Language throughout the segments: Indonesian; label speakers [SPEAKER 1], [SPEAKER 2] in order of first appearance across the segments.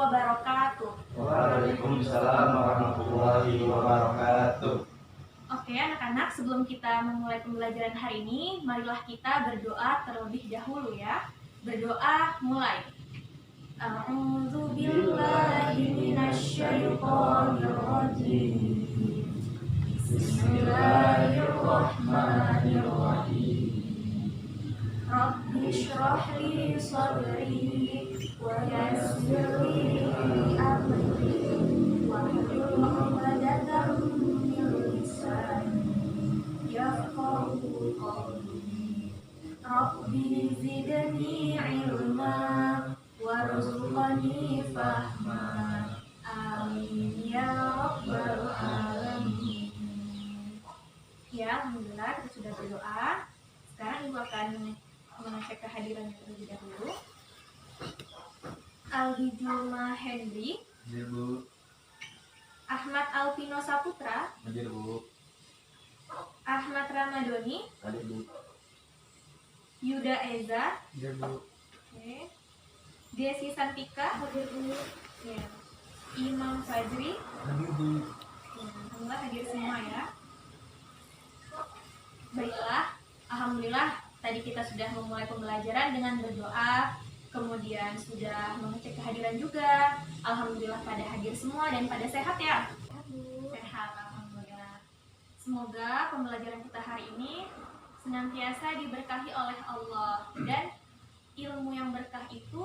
[SPEAKER 1] wabarakatuh.
[SPEAKER 2] Waalaikumsalam warahmatullahi wabarakatuh.
[SPEAKER 1] Oke anak-anak, sebelum kita memulai pembelajaran hari ini, marilah kita berdoa terlebih dahulu ya. Berdoa mulai. A'udzu billahi minasyaitonir rajim. Bismillahirrahmanirrahim. Rabbi shrah li sadri wa yassir li amri wahlul 'uqdatam min lisani yafqahu qawli. Rabbi zidni 'ilma warzuqni fahma. Amin ya rabbal alamin. Ya, alhamdulillah kita sudah berdoa. Sekarang Ibu akan mengecek kehadiran terlebih dahulu. Aldi Julma Henry,
[SPEAKER 2] Hadir Bu.
[SPEAKER 1] Ahmad Alvino Saputra,
[SPEAKER 2] Hadir Bu.
[SPEAKER 1] Ahmad Ramadhani,
[SPEAKER 2] Hadir Bu.
[SPEAKER 1] Yuda Eza,
[SPEAKER 2] Hadir Bu.
[SPEAKER 1] oke. Desi Santika, hadir Bu. Ya. Imam Fajri,
[SPEAKER 2] Hadir Bu.
[SPEAKER 1] ya, alhamdulillah hadir semua ya. Baiklah, alhamdulillah tadi kita sudah memulai pembelajaran dengan berdoa, kemudian sudah mengecek kehadiran juga. Alhamdulillah pada hadir semua dan pada sehat ya. Sehat, alhamdulillah. Semoga pembelajaran kita hari ini senantiasa diberkahi oleh Allah dan ilmu yang berkah itu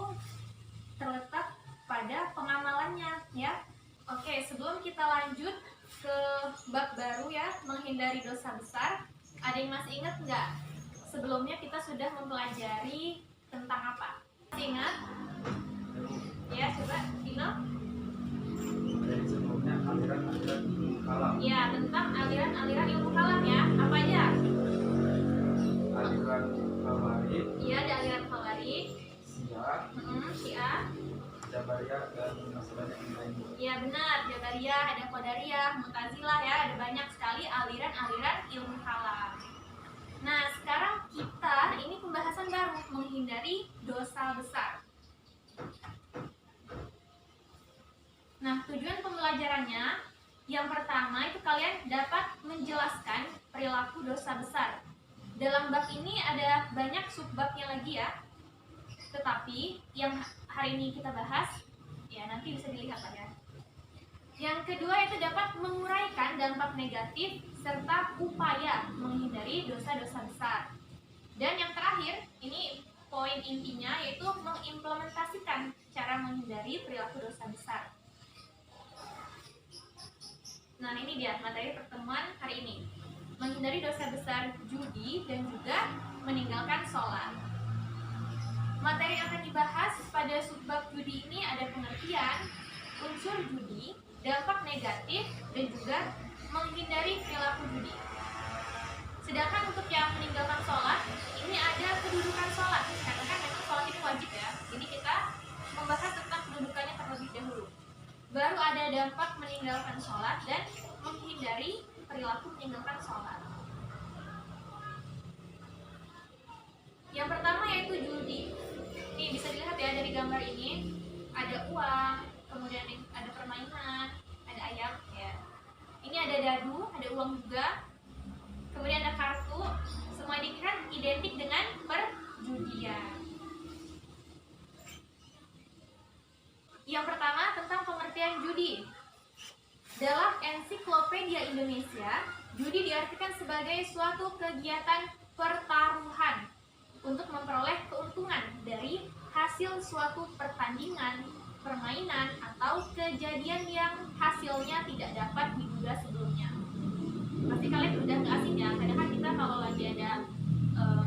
[SPEAKER 1] terletak pada pengamalannya ya. Oke, sebelum kita lanjut ke bab baru ya, menghindari dosa besar, ada yang masih ingat nggak? Sebelumnya kita sudah mempelajari tentang apa? Masih ingat? Ya, coba Dino.
[SPEAKER 2] Dari sebelumnya aliran-aliran ilmu kalam.
[SPEAKER 1] Ya, tentang aliran-aliran ilmu kalam ya. Apa aja?
[SPEAKER 2] Aliran Khawarij,
[SPEAKER 1] Iya, ada aliran Khawarij,
[SPEAKER 2] Syiah,
[SPEAKER 1] Syiah.
[SPEAKER 2] Jabariyah dan masih banyak yang lain.
[SPEAKER 1] Iya benar, Jabariyah, ada Qadariyah, Mu'tazilah ya, ada banyak sekali aliran-aliran ilmu kalam. Nah, sekarang kita ini pembahasan baru, menghindari dosa besar. Nah, tujuan pembelajarannya yang pertama itu kalian dapat menjelaskan perilaku dosa besar. Dalam bab ini ada banyak subbabnya lagi ya. Tetapi yang hari ini kita bahas, ya nanti bisa dilihat lah ya. Yang kedua itu dapat menguraikan dampak negatif serta upaya menghindari dosa-dosa besar. Dan yang terakhir, ini poin intinya yaitu mengimplementasikan cara menghindari perilaku dosa besar. Nah ini dia materi pertemuan hari ini. Menghindari dosa besar judi dan juga meninggalkan sholat. Materi yang akan dibahas pada subbab judi ini ada pengertian, unsur judi, dampak negatif, dan juga menghindari perilaku judi. Sedangkan untuk yang meninggalkan sholat, ini ada kedudukan sholat. Karena kan memang sholat ini wajib ya. Jadi kita membahas tentang kedudukannya terlebih dahulu. Baru ada dampak meninggalkan sholat dan menghindari perilaku meninggalkan sholat. Yang pertama yaitu judi. Ini bisa dilihat ya dari gambar ini, ada uang, kemudian ada permainan, ada ayam ya. Ini ada dadu, ada uang juga, kemudian ada kartu. Semua ini kan identik dengan perjudian. Yang pertama tentang pengertian judi. Dalam Ensiklopedia Indonesia, judi diartikan sebagai suatu kegiatan pertaruhan untuk memperoleh keuntungan dari hasil suatu pertandingan, permainan, atau kejadian yang hasilnya tidak dapat diduga sebelumnya. Pasti kalian udah nggak asing ya, kadang kan kita kalau lagi ada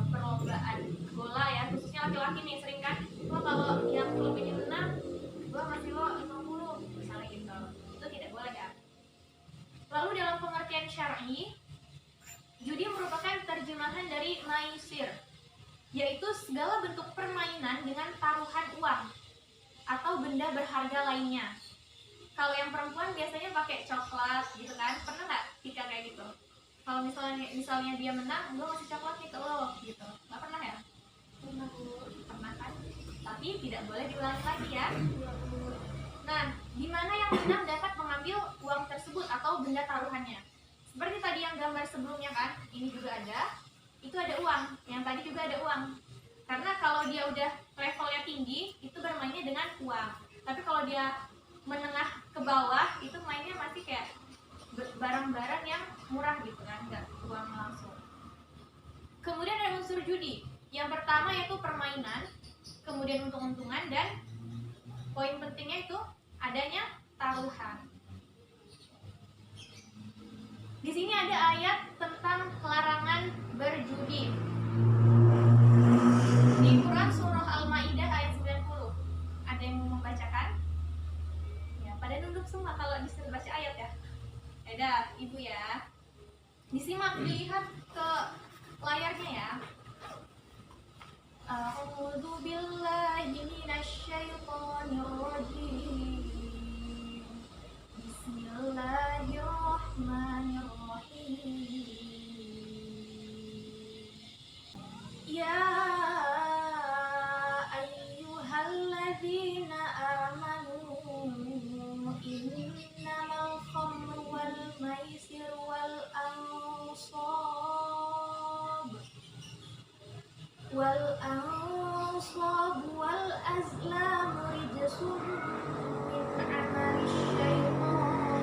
[SPEAKER 1] perlombaan bola ya, khususnya laki-laki nih sering kan, wah kalau yang klub ini menang, gua masih lo 50 misalnya gitu. Itu tidak boleh ya. Lalu dalam pengertian syar'i, judi merupakan terjemahan dari maisir, yaitu segala bentuk permainan dengan taruhan uang atau benda berharga lainnya. Kalau yang perempuan biasanya pakai coklat gitu kan, pernah nggak Tika kayak gitu? Kalau misalnya dia menang, gue ngasih coklat nih ke lo gitu, nggak pernah ya? Pernah kan? Tapi tidak boleh diulangi lagi ya. keenam, dapat mengambil uang tersebut atau benda taruhannya. Seperti tadi yang gambar sebelumnya kan, ini juga ada, itu ada uang, yang tadi juga ada uang. Karena kalau dia udah levelnya tinggi, itu bermainnya dengan uang. Tapi kalau dia menengah ke bawah, itu mainnya masih kayak barang-barang yang murah gitu kan, nggak uang langsung. Kemudian ada unsur judi. Yang pertama yaitu permainan, kemudian untung-untungan, dan poin pentingnya itu adanya taruhan. Di sini ada ayat tentang larangan berjudi. Di Quran surah Al-Maidah ayat 90. Ada yang mau membacakan? Ya, pada nunduk semua kalau disuruh baca ayat ya. Ada, Ibu ya. Disimak, dilihat ke layarnya ya. A'udzu billahi minasyaitonir rajim. Bismillahirrahmanirrahim. Ya ayyuhalladzina amanu innamal khamru wal maisir wal ansab wal azlam rijsun min amali syaitan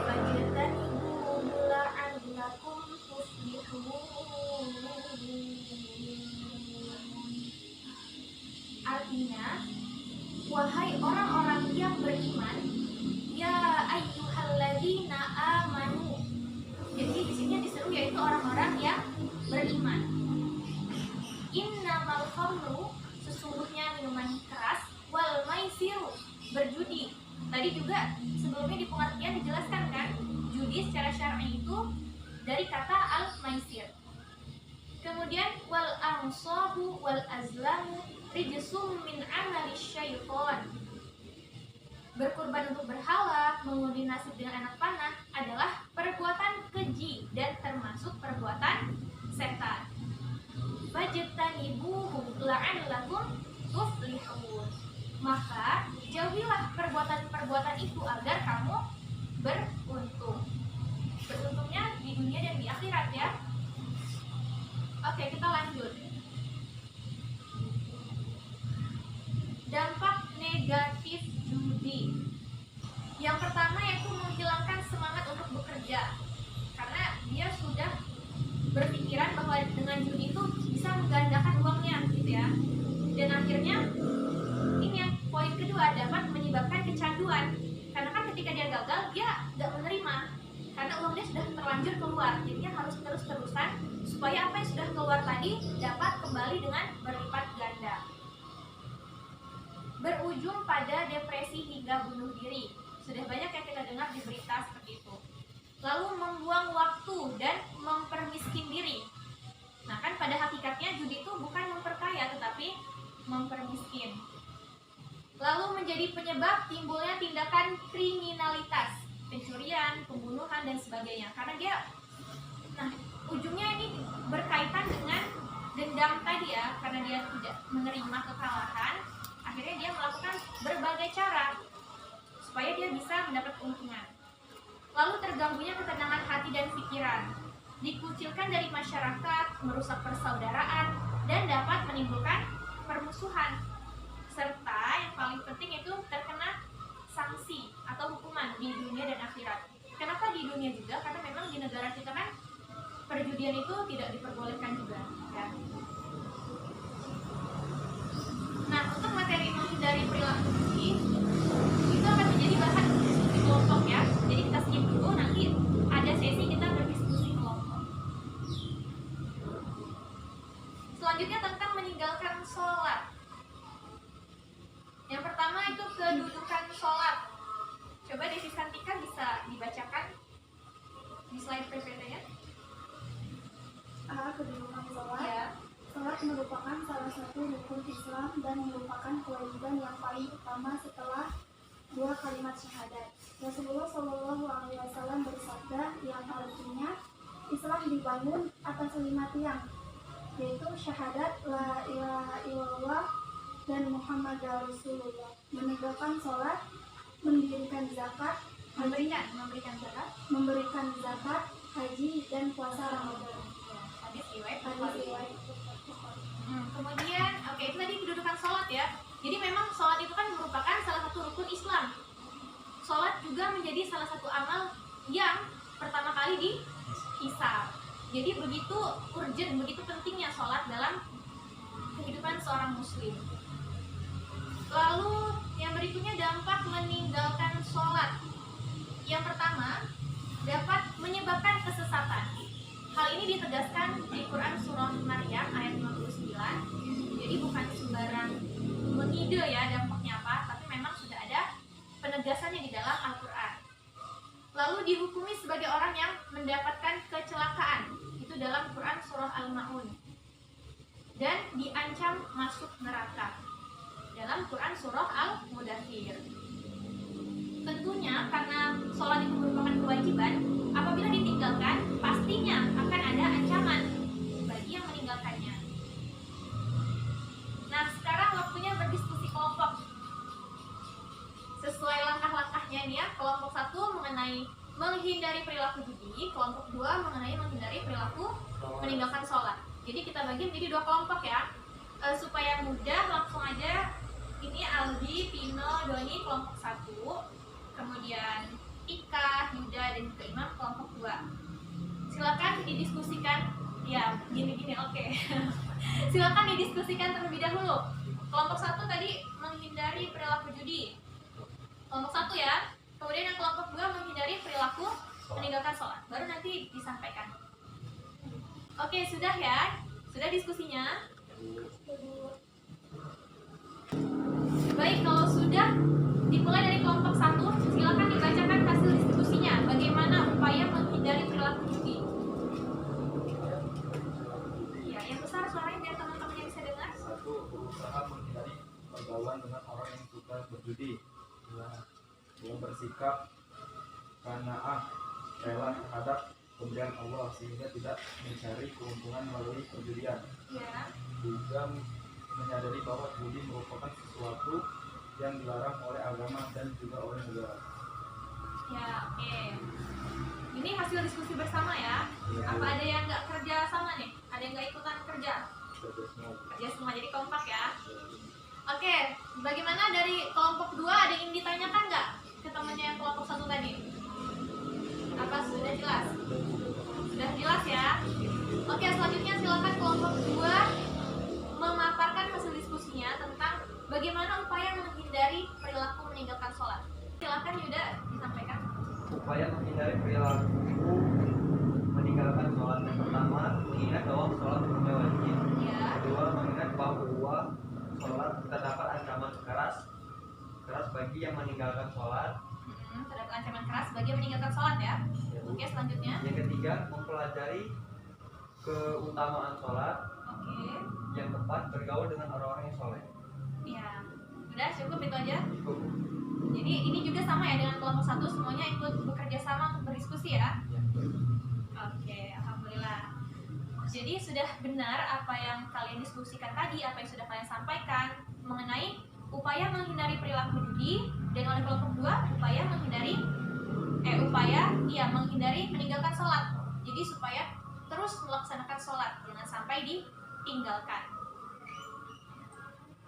[SPEAKER 1] fajtanibuhu la'allakum tuflihun. Artinya, wahai orang-orang yang beriman, ya ayyuhalladzina amanu. Jadi di sini yang diseru yaitu orang-orang yang beriman. Innamal khamru, sesungguhnya minuman keras, wal maisiru, berjudi. Tadi juga sebelumnya di pengertian dijelaskan kan, judi secara syar'i itu dari kata al-maisir. Kemudian wal ansabu wal azlamu rijsum min amali syaitan. Berkurban untuk berhala, mengundi nasib dengan anak panah adalah perbuatan keji dan termasuk perbuatan setan. Fajtanibuhu la'allakum tuflihun. Maka jauhilah perbuatan-perbuatan itu agar kamu beruntung. Beruntungnya di dunia dan di akhirat ya. Oke, kita lanjut. Dampak negatif judi. Yang pertama yaitu menghilangkan semangat untuk bekerja. Karena dia sudah berpikiran bahwa dengan judi itu bisa menggandakan uangnya gitu ya. Dan akhirnya ini yang poin kedua, dapat menyebabkan kecanduan. Karena kan ketika dia gagal, dia nggak menerima. Karena uangnya sudah terlanjur keluar. Jadinya harus terus-terusan supaya apa yang sudah keluar tadi dapat kembali dengan berlipat ganda. Berujung pada depresi hingga bunuh diri. Sudah banyak yang kita dengar di berita seperti itu. Lalu membuang waktu dan mempermiskin diri. Nah kan pada hakikatnya judi itu bukan memperkaya tetapi mempermiskin. Lalu menjadi penyebab timbulnya tindakan kriminalitas, pencurian, pembunuhan dan sebagainya. Karena dia, nah ujungnya ini berkaitan dengan dendam tadi ya. Karena dia tidak menerima kekalahan, akhirnya dia melakukan berbagai cara supaya dia bisa mendapat keuntungan. Lalu terganggunya ketenangan hati dan pikiran, dikucilkan dari masyarakat, merusak persaudaraan, dan dapat menimbulkan permusuhan. Serta yang paling penting itu terkena sanksi atau hukuman di dunia dan akhirat. Kenapa di dunia juga? Karena memang di negara kita kan perjudian itu tidak diperbolehkan juga ya. Nah, untuk materi menghindari perilaku judi itu akan menjadi bahan diskusi kelompok ya. Jadi kita skip dulu, nanti ada sesi kita berdiskusi kelompok. Selanjutnya tentang meninggalkan sholat. Yang pertama itu kedudukan sholat. Coba Desi Santika bisa dibacakan di slide PPT-nya.
[SPEAKER 3] Kedudukan sholat.
[SPEAKER 1] Ya.
[SPEAKER 3] Sholat merupakan salah satu rukun Islam dan merupakan kewajiban yang paling utama setelah dua kalimat syahadat. Rasulullah Shallallahu Alaihi Wasallam bersabda yang artinya Islam dibangun atas 5 tiang, yaitu syahadat la ilaha illallah dan Muhammad Rasulullah, menegakkan sholat, mendirikan zakat,
[SPEAKER 1] memberikan zakat.
[SPEAKER 3] memberikan zakat, haji, dan puasa Ramadan.
[SPEAKER 1] Hadis riwayat
[SPEAKER 3] Hadis
[SPEAKER 1] Bukhari.
[SPEAKER 3] riwayat
[SPEAKER 1] Kemudian, oke, itu tadi kedudukan sholat ya. Jadi memang sholat itu kan merupakan salah satu rukun Islam. Sholat juga menjadi salah satu amal yang pertama kali dihisab. Jadi begitu urgent, begitu pentingnya sholat dalam kehidupan seorang muslim. Lalu yang berikutnya dampak meninggalkan sholat. Yang pertama, dapat menyebabkan kesesatan. Hal ini ditegaskan di Quran Surah Maryam ayat 59. Jadi bukan sembarang mengide ya dampaknya apa, tapi memang sudah ada penegasannya di dalam Al-Quran. Lalu dihukumi sebagai orang yang mendapatkan kecelakaan. Itu dalam Quran Surah Al-Ma'un. Dan diancam masuk neraka. Dalam Quran Surah Al-Mudathir. Tentunya karena sholat itu merupakan kewajiban, apabila ditinggalkan, pastinya akan ada ancaman bagi yang meninggalkannya. Nah, sekarang waktunya berdiskusi kelompok. Sesuai langkah-langkahnya nih ya, kelompok 1 mengenai menghindari perilaku judi, kelompok 2 mengenai menghindari perilaku meninggalkan sholat. Jadi kita bagi menjadi 2 kelompok ya, supaya mudah langsung aja. Ini Aldi, Pino, Doni kelompok 1, kemudian Ika, Yuda, dan juga Imam kelompok 2. Silakan didiskusikan. Ya, gini-gini oke. Silakan didiskusikan terlebih dahulu. Kelompok 1 tadi menghindari perilaku judi. Kelompok 1 ya. Kemudian yang kelompok 2 menghindari perilaku meninggalkan sholat. Baru nanti disampaikan. Oke, sudah ya? Sudah diskusinya? Baik, kalau sudah dimulai dari kelompok 1, silakan dibacakan hasil diskusinya. Bagaimana upaya menghindari perilaku judi? Ya, yang besar suaranya biar teman-teman yang bisa dengar.
[SPEAKER 2] 1. Berusaha menghindari pergaulan dengan orang yang suka berjudi. 2. Bersikap qanaah, rela terhadap pemberian Allah sehingga tidak mencari keuntungan melalui perjudian.
[SPEAKER 1] Ya.
[SPEAKER 2] 3. Menyadari bahwa judi merupakan sesuatu yang dilarang oleh agama dan juga oleh negara.
[SPEAKER 1] Ya, oke. Ini hasil diskusi bersama ya. Apa ada yang nggak kerja sama nih? Ada yang nggak ikutan kerja? Kerja semua, jadi kompak ya. Oke, bagaimana dari kelompok 2 ada yang ditanyakan nggak ke temannya yang kelompok 1 tadi? Apa sudah jelas? Sudah jelas ya? Oke, selanjutnya silakan kelompok 2 memaparkan hasil diskusinya tentang bagaimana upaya menghindari perilaku meninggalkan sholat. Silakan Yuda disampaikan.
[SPEAKER 4] Upaya menghindari perilaku meninggalkan sholat. Yang pertama, mengingat bahwa sholat hukumnya wajib.
[SPEAKER 1] Ya.
[SPEAKER 4] Kedua, mengingat bahwa sholat terdapat ancaman keras bagi yang meninggalkan sholat.
[SPEAKER 1] Terdapat ancaman keras bagi yang meninggalkan sholat ya. Oke, selanjutnya.
[SPEAKER 4] Yang ketiga, mempelajari keutamaan sholat.
[SPEAKER 1] Oke.
[SPEAKER 4] Yang keempat, bergaul dengan orang-orang yang soleh.
[SPEAKER 1] Ya. Udah cukup itu aja.
[SPEAKER 4] Cukup.
[SPEAKER 1] Jadi ini juga sama ya dengan kelompok 1, semuanya ikut bekerja sama untuk berdiskusi ya.
[SPEAKER 4] Ya.
[SPEAKER 1] Oke, alhamdulillah. Jadi sudah benar apa yang kalian diskusikan tadi, apa yang sudah kalian sampaikan mengenai upaya menghindari perilaku judi, dan oleh kelompok 2 upaya menghindari meninggalkan sholat. Jadi supaya terus melaksanakan sholat, jangan sampai ditinggalkan.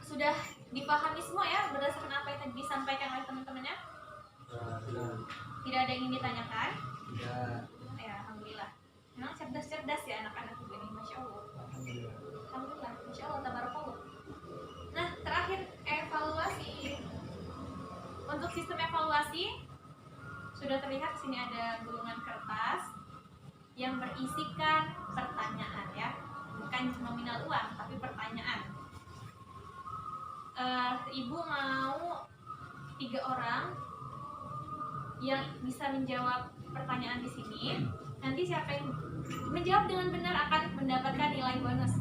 [SPEAKER 1] Sudah dipahami semua ya berdasarkan apa yang tadi disampaikan oleh teman-temannya? Tidak ada yang ingin ditanyakan? Ya, alhamdulillah. Memang cerdas-cerdas ya anak-anak ini, masya Allah. Alhamdulillah, masya Allah, tabarakallah. Nah, terakhir evaluasi. Untuk sistem evaluasi sudah terlihat di sini ada gulungan kertas yang berisikan pertanyaan ya, bukan nominal uang tapi pertanyaan. Ibu mau 3 orang yang bisa menjawab pertanyaan di sini. Nanti siapa yang menjawab dengan benar akan mendapatkan nilai bonus.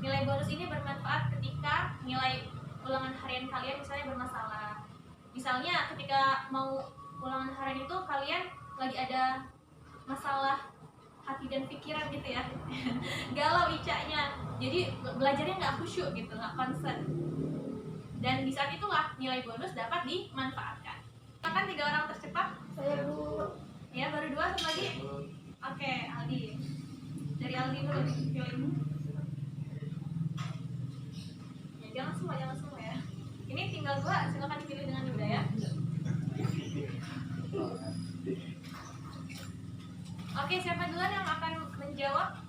[SPEAKER 1] Nilai bonus ini bermanfaat ketika nilai ulangan harian kalian misalnya bermasalah. Misalnya ketika mau ulangan harian itu kalian lagi ada masalah hati dan pikiran gitu ya, galau icanya, jadi belajarnya nggak khusyuk gitu, nggak concern. Dan di saat itulah nilai bonus dapat dimanfaatkan. Silakan 3 orang tercepat.
[SPEAKER 3] Saya dulu.
[SPEAKER 1] Ya, baru 2 satu lagi. Oke, Aldi. Dari Aldi dulu pilih. Ya, jangan semua ya. Ini tinggal 2, silakan dipilih dengan mudah ya. Oke, siapa duluan yang akan menjawab?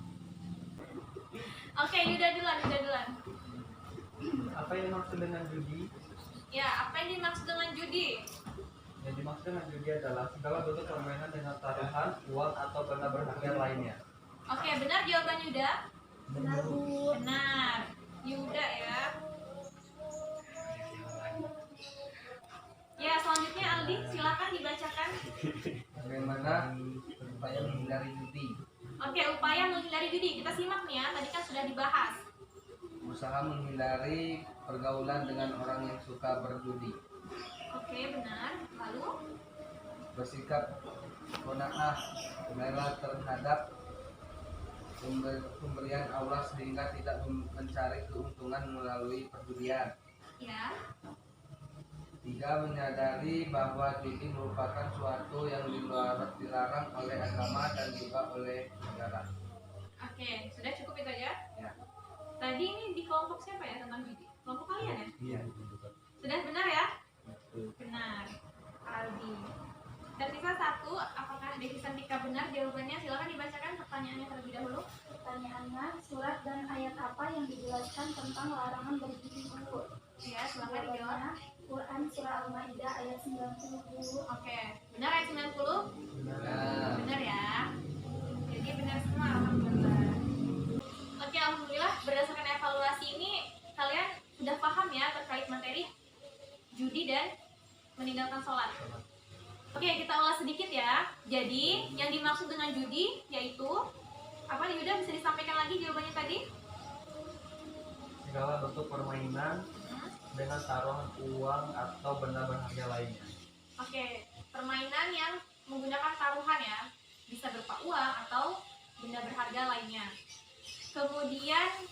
[SPEAKER 1] Oke, Yuda duluan.
[SPEAKER 4] Apa yang dimaksud dengan judi?
[SPEAKER 1] Ya, apa yang dimaksud dengan judi?
[SPEAKER 4] Yang dimaksud dengan judi adalah segala bentuk permainan dengan taruhan, uang atau benda berharga lainnya.
[SPEAKER 1] Oke, benar jawaban Yuda?
[SPEAKER 3] Benar, Bu.
[SPEAKER 1] Benar. Yuda ya. Ya, selanjutnya Aldi, silakan dibacakan.
[SPEAKER 5] Bagaimana upaya menghindari judi?
[SPEAKER 1] Oke, upaya menghindari judi. Kita simak nih ya, tadi kan sudah dibahas.
[SPEAKER 5] Usaha menghindari pergaulan dengan orang yang suka berjudi.
[SPEAKER 1] Oke, benar. Lalu?
[SPEAKER 5] Bersikap qanaah, rela terhadap pemberian Allah sehingga tidak mencari keuntungan melalui perjudian.
[SPEAKER 1] Ya.
[SPEAKER 5] 3. Menyadari bahwa judi merupakan suatu yang dilarang oleh agama dan juga oleh negara.
[SPEAKER 1] Oke, sudah cukup itu aja?
[SPEAKER 5] Ya.
[SPEAKER 1] Tadi ini di kelompok siapa ya tentang judi? Kelompok kalian ya?
[SPEAKER 5] Iya.
[SPEAKER 1] Sudah benar ya? Benar. Aldi. Tersisa 1, apakah Devi Santika benar jawabannya? Silakan dibacakan pertanyaannya terlebih dahulu.
[SPEAKER 3] Pertanyaannya, surat dan ayat apa yang dijelaskan tentang larangan berjudi, Bu?
[SPEAKER 1] Ya, silakan dijawab.
[SPEAKER 3] Jawabannya, Quran Surah Al-Ma'idah ayat 90, Bu.
[SPEAKER 1] Oke, benar ayat 90?
[SPEAKER 5] Nah,
[SPEAKER 1] Benar ya. Jadi benar semua, alhamdulillah. Oke, alhamdulillah berdasarkan evaluasi ini kalian sudah paham ya terkait materi judi dan meninggalkan sholat. Oke, kita ulas sedikit ya. Jadi yang dimaksud dengan judi yaitu apa nih Yuda, bisa disampaikan lagi jawabannya tadi?
[SPEAKER 4] Segala bentuk permainan dengan taruhan uang atau benda berharga lainnya.
[SPEAKER 1] Oke, permainan yang menggunakan taruhan ya, bisa berupa uang atau benda berharga lainnya. Kemudian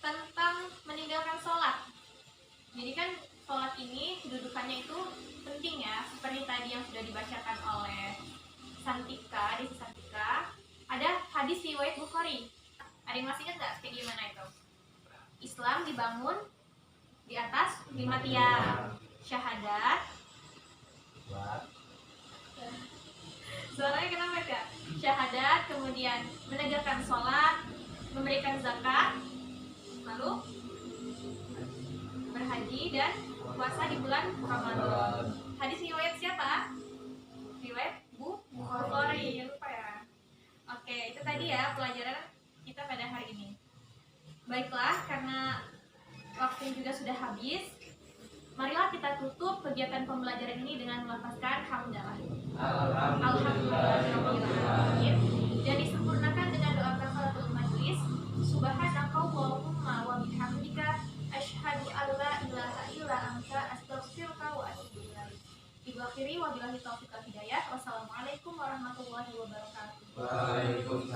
[SPEAKER 1] tentang meninggalkan sholat. Jadi kan sholat ini kedudukannya itu penting ya, seperti tadi yang sudah dibacakan oleh Santika, Desi Santika. Ada hadis riwayat Bukhari. Ada yang masih ingat nggak kayak gimana itu? Islam dibangun di atas 5 tiang: syahadat. Suaranya kenapa ya? Syahadat, kemudian menegakkan sholat, memberikan zakat, lalu berhaji dan puasa di bulan Ramadan. Hadis riwayat siapa? Riwayat Bukhari. Lupa ya. Oke, itu tadi ya pelajaran kita pada hari ini. Baiklah, karena waktu juga sudah habis, marilah kita tutup kegiatan pembelajaran ini dengan melafazkan hamdalah. Alhamdulillahirobbilalamin. Dan disempurnakan dengan doa kafaratul majlis. Subhanakallahumma wa bihamdika asyhadu an la ilaha illa anta astaghfiruka wa atubu ilaik. Ibu akhiri wabillahi taufiq wal hidayah. Wassalamualaikum warahmatullahi wabarakatuh.
[SPEAKER 5] Waalaikumsalam.